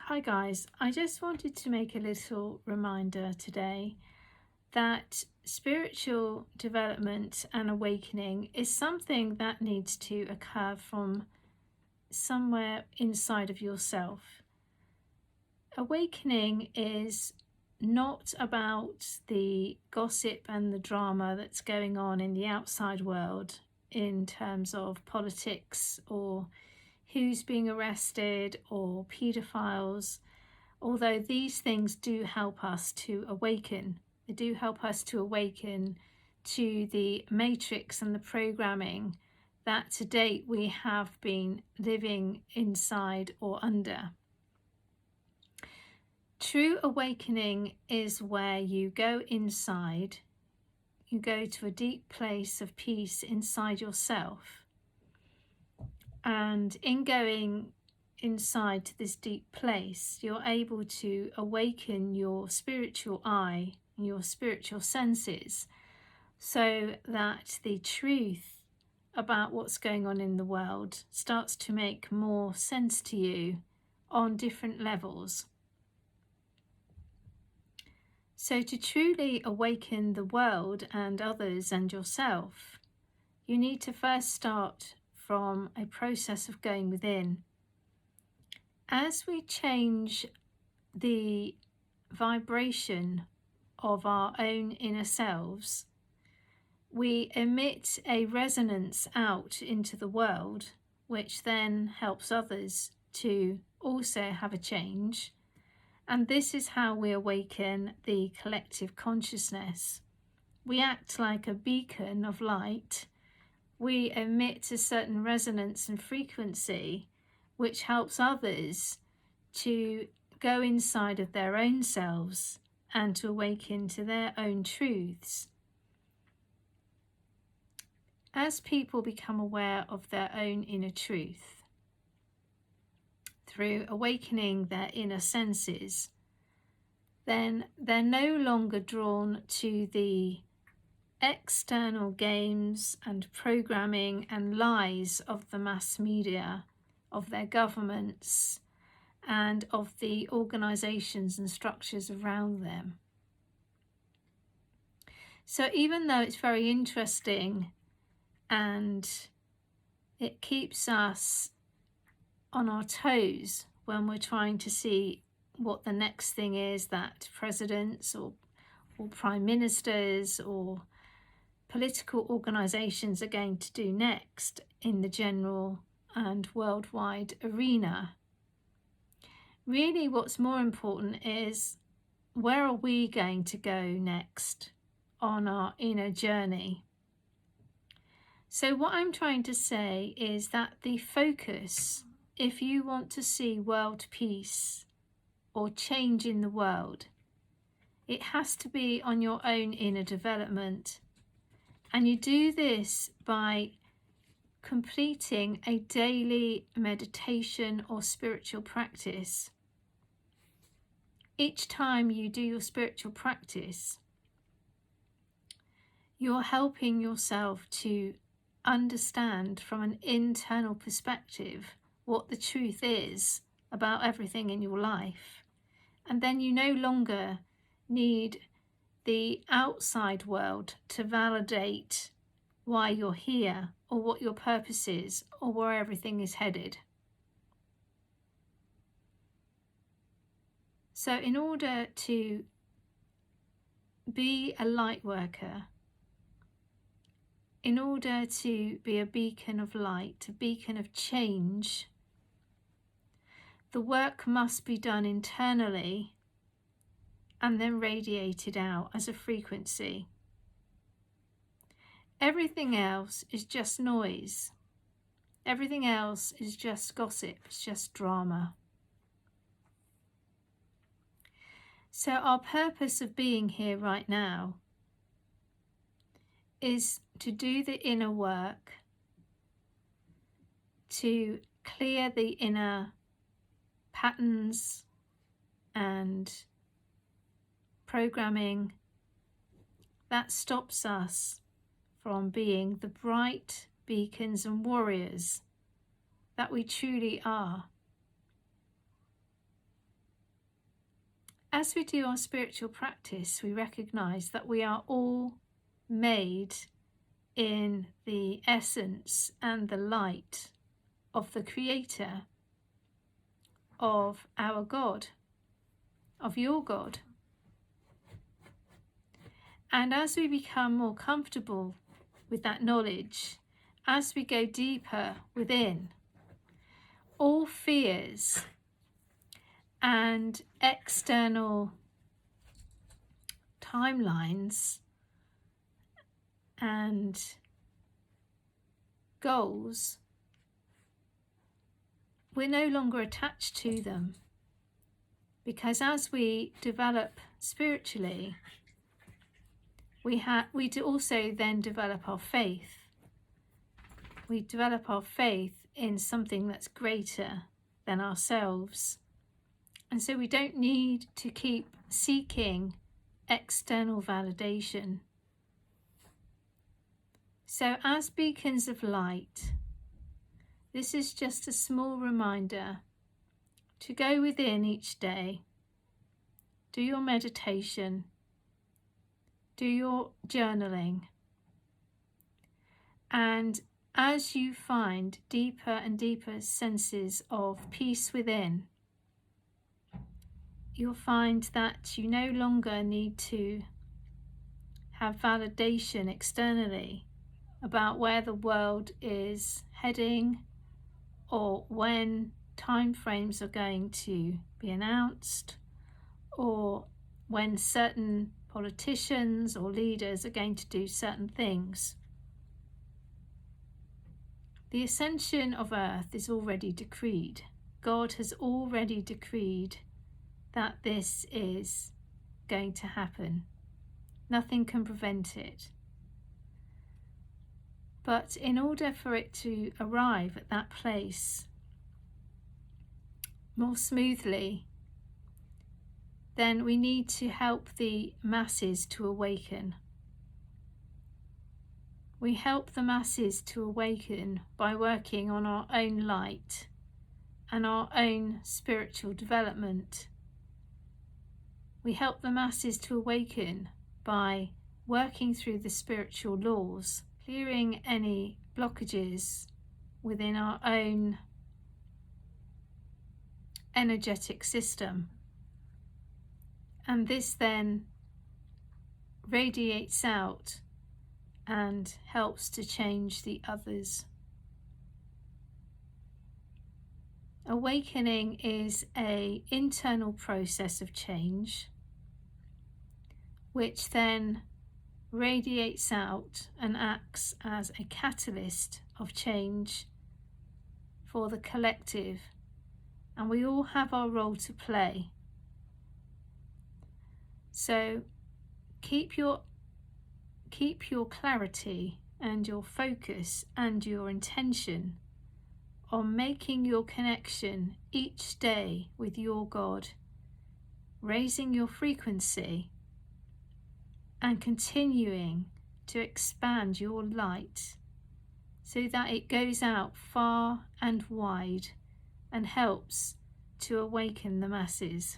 Hi guys, I just wanted to make a little reminder today that spiritual development and awakening is something that needs to occur from somewhere inside of yourself. Awakening is not about the gossip and the drama that's going on in the outside world in terms of politics or who's being arrested or paedophiles. Although these things do help us to awaken, they do help us to awaken to the matrix and the programming that to date we have been living inside or under. True awakening is where you go inside, you go to a deep place of peace inside yourself, and in going inside to this deep place, you're able to awaken your spiritual eye, your spiritual senses, so that the truth about what's going on in the world starts to make more sense to you on different levels. So to truly awaken the world and others and yourself, you need to first start from a process of going within. As we change the vibration of our own inner selves, we emit a resonance out into the world, which then helps others to also have a change. And this is how we awaken the collective consciousness. We act like a beacon of light. We emit a certain resonance and frequency which helps others to go inside of their own selves and to awaken to their own truths. As people become aware of their own inner truth, through awakening their inner senses, then they're no longer drawn to the external games and programming and lies of the mass media, of their governments, and of the organisations and structures around them. So even though it's very interesting and it keeps us on our toes when we're trying to see what the next thing is that presidents or prime ministers or political organisations are going to do next in the general and worldwide arena. Really, what's more important is, where are we going to go next on our inner journey? So what I'm trying to say is that the focus, if you want to see world peace or change in the world, it has to be on your own inner development. And you do this by completing a daily meditation or spiritual practice. Each time you do your spiritual practice, you're helping yourself to understand from an internal perspective what the truth is about everything in your life. And then you no longer need the outside world to validate why you're here or what your purpose is or where everything is headed. So in order to be a light worker, in order to be a beacon of light, a beacon of change, the work must be done internally and then radiated out as a frequency. Everything else is just noise. Everything else is just gossip, it's just drama. So our purpose of being here right now is to do the inner work, to clear the inner patterns and programming that stops us from being the bright beacons and warriors that we truly are. as we do our spiritual practice, we recognise that we are all made in the essence and the light of the Creator, of our God, of your God. And as we become more comfortable with that knowledge, as we go deeper within, all fears and external timelines and goals, we're no longer attached to them, because as we develop spiritually, we do also then develop our faith. We develop our faith in something that's greater than ourselves. And so we don't need to keep seeking external validation. So as beacons of light, this is just a small reminder to go within each day, do your meditation, do your journaling, and as you find deeper and deeper senses of peace within, you'll find that you no longer need to have validation externally about where the world is heading or when time frames are going to be announced, or when certain politicians or leaders are going to do certain things. The ascension of Earth is already decreed. God has already decreed that this is going to happen. Nothing can prevent it. But in order for it to arrive at that place more smoothly, then we need to help the masses to awaken. We help the masses to awaken by working on our own light and our own spiritual development. We help the masses to awaken by working through the spiritual laws, clearing any blockages within our own energetic system. And this then radiates out and helps to change the others. Awakening is an internal process of change, which then radiates out and acts as a catalyst of change for the collective, and we all have our role to play. So keep your clarity and your focus and your intention on making your connection each day with your God, raising your frequency and continuing to expand your light so that it goes out far and wide and helps to awaken the masses.